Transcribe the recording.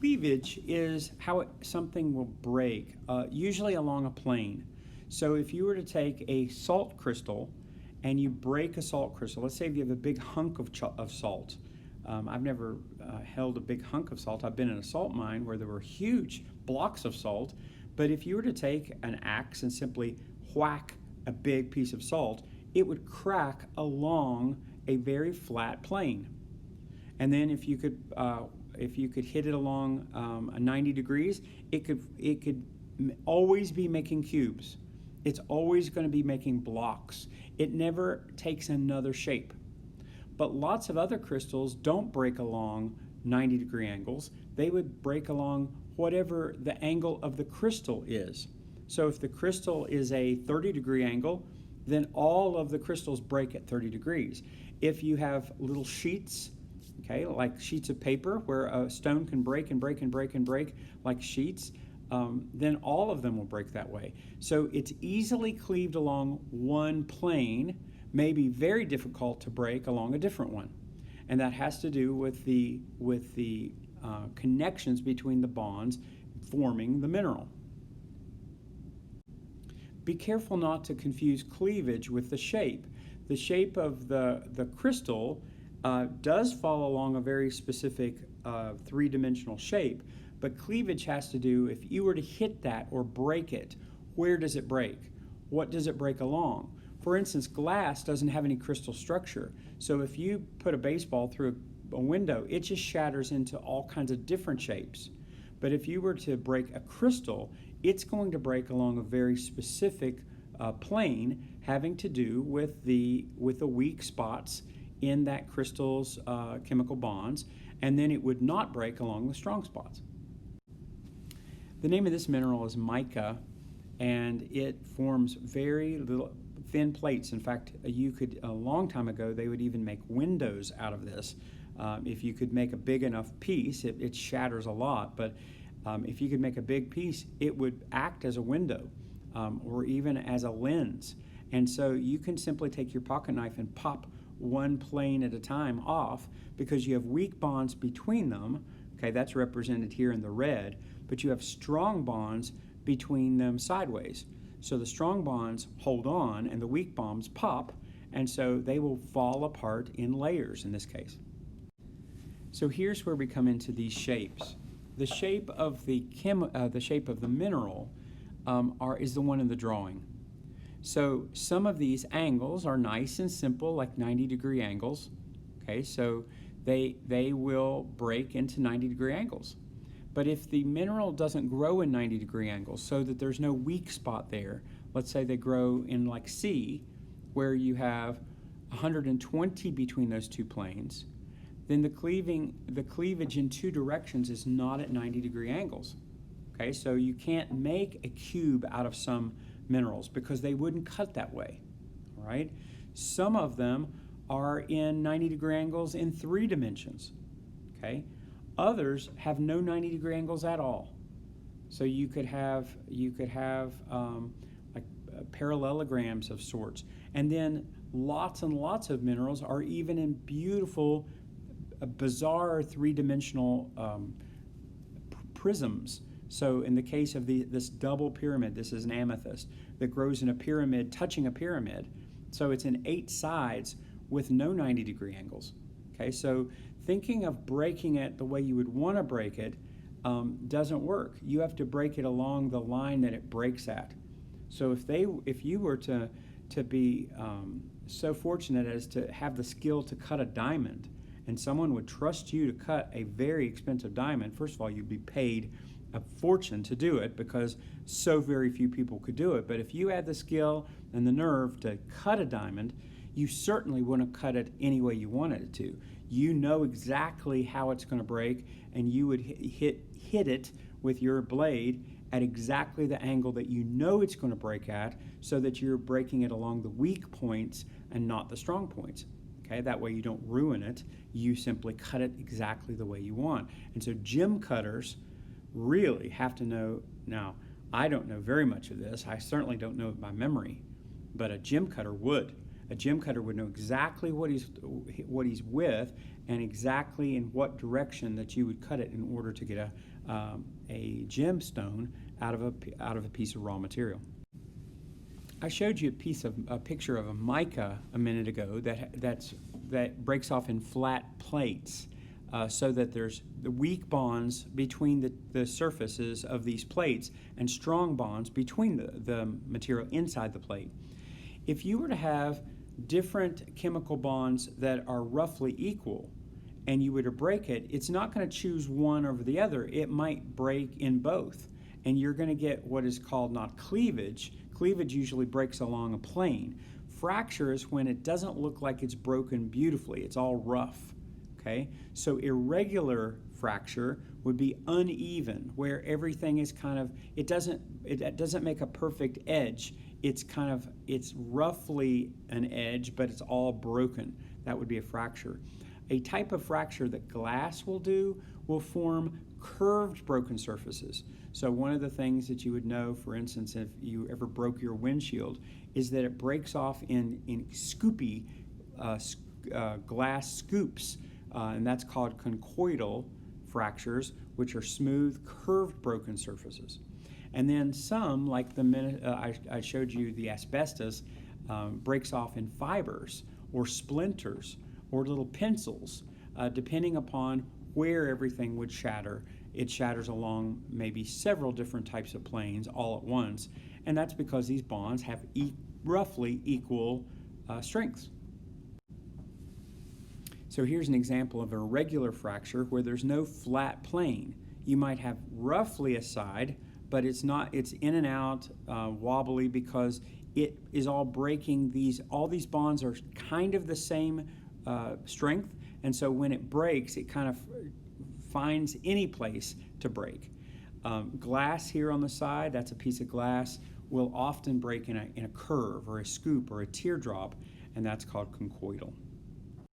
Cleavage is how something will break, usually along a plane. So if you were to take a salt crystal and you break a salt crystal, let's say if you have a big hunk of salt. I've never held a big hunk of salt. I've been in a salt mine where there were huge blocks of salt, but if you were to take an axe and simply whack a big piece of salt, it would crack along a very flat plane. And then if you could hit it along 90 degrees, it could always be making cubes. It's always going to be making blocks. It never takes another shape. But lots of other crystals don't break along 90-degree angles. They would break along whatever the angle of the crystal is. So if the crystal is a 30-degree angle, then all of the crystals break at 30 degrees. If you have little sheets, okay, like sheets of paper where a stone can break and break and break and break like sheets, then all of them will break that way. So it's easily cleaved along one plane, may be very difficult to break along a different one. And that has to do with the connections between the bonds forming the mineral. Be careful not to confuse cleavage with the shape. The shape of the crystal does fall along a very specific three-dimensional shape, but cleavage has to do, if you were to hit that or break it, where does it break? What does it break along? For instance, glass doesn't have any crystal structure, so if you put a baseball through a window, it just shatters into all kinds of different shapes. But if you were to break a crystal, it's going to break along a very specific plane having to do with the weak spots in that crystal's chemical bonds, and then it would not break along the strong spots. The name of this mineral is mica, and it forms very little thin plates. In fact, you could, a long time ago, they would even make windows out of this. If you could make a big enough piece, it shatters a lot, but if you could make a big piece, it would act as a window or even as a lens. And so you can simply take your pocket knife and pop one plane at a time off because you have weak bonds between them. Okay, that's represented here in the red, but you have strong bonds between them sideways. So the strong bonds hold on and the weak bonds pop, and so they will fall apart in layers in this case. So here's where we come into these shapes. The shape of the mineral is the one in the drawing. So some of these angles are nice and simple, like 90-degree angles. Okay, so they will break into 90-degree angles. But if the mineral doesn't grow in 90-degree angles, so that there's no weak spot there, let's say they grow in like C, where you have 120 between those two planes, then the cleavage in two directions is not at 90-degree angles. Okay, so you can't make a cube out of some minerals because they wouldn't cut that way. All right, some of them are in 90-degree angles in 3 dimensions. Okay, others have no 90-degree angles at all. So you could have like parallelograms of sorts, and then lots and lots of minerals are even in beautiful, bizarre 3-dimensional prisms. So in the case of this double pyramid, this is an amethyst that grows in a pyramid touching a pyramid. So it's in 8 sides with no 90-degree angles. Okay, so thinking of breaking it the way you would want to break it doesn't work. You have to break it along the line that it breaks at. So if you were to be so fortunate as to have the skill to cut a diamond, and someone would trust you to cut a very expensive diamond, first of all, you'd be paid a fortune to do it because so very few people could do it. But if you had the skill and the nerve to cut a diamond, you certainly wouldn't cut it any way you wanted it to. You know exactly how it's going to break, and you would hit it with your blade at exactly the angle that you know it's going to break at, so that you're breaking it along the weak points and not the strong points. Okay, that way you don't ruin it. You simply cut it exactly the way you want. And so gem cutters really have to know. Now, I don't know very much of this. I certainly don't know it by memory, but a gem cutter would. A gem cutter would know exactly what he's with and exactly in what direction that you would cut it in order to get a gemstone out of a piece of raw material. I showed you a picture of a mica a minute ago that breaks off in flat plates, so that there's the weak bonds between the surfaces of these plates and strong bonds between the material inside the plate. If you were to have different chemical bonds that are roughly equal and you were to break it, it's not going to choose one over the other. It might break in both, and you're going to get what is called not cleavage. Cleavage usually breaks along a plane. Fracture is when it doesn't look like it's broken beautifully. It's all rough. Okay? So irregular fracture would be uneven, where everything is kind of, it doesn't make a perfect edge. It's roughly an edge, but it's all broken. That would be a fracture. A type of fracture that glass will do will form curved broken surfaces. So one of the things that you would know, for instance, if you ever broke your windshield, is that it breaks off in scoopy glass scoops, and that's called conchoidal fractures, which are smooth, curved broken surfaces. And then some, like the minute I showed you the asbestos, breaks off in fibers or splinters or little pencils, depending upon where everything would shatter. It shatters along maybe several different types of planes all at once, and that's because these bonds have roughly equal strengths. So here's an example of a irregular fracture where there's no flat plane. You might have roughly a side, but it's in and out, wobbly, because it is all breaking all these bonds are kind of the same strength, and so when it breaks, it kind of finds any place to break. Glass here on the side, that's a piece of glass, will often break in a curve or a scoop or a teardrop, and that's called conchoidal.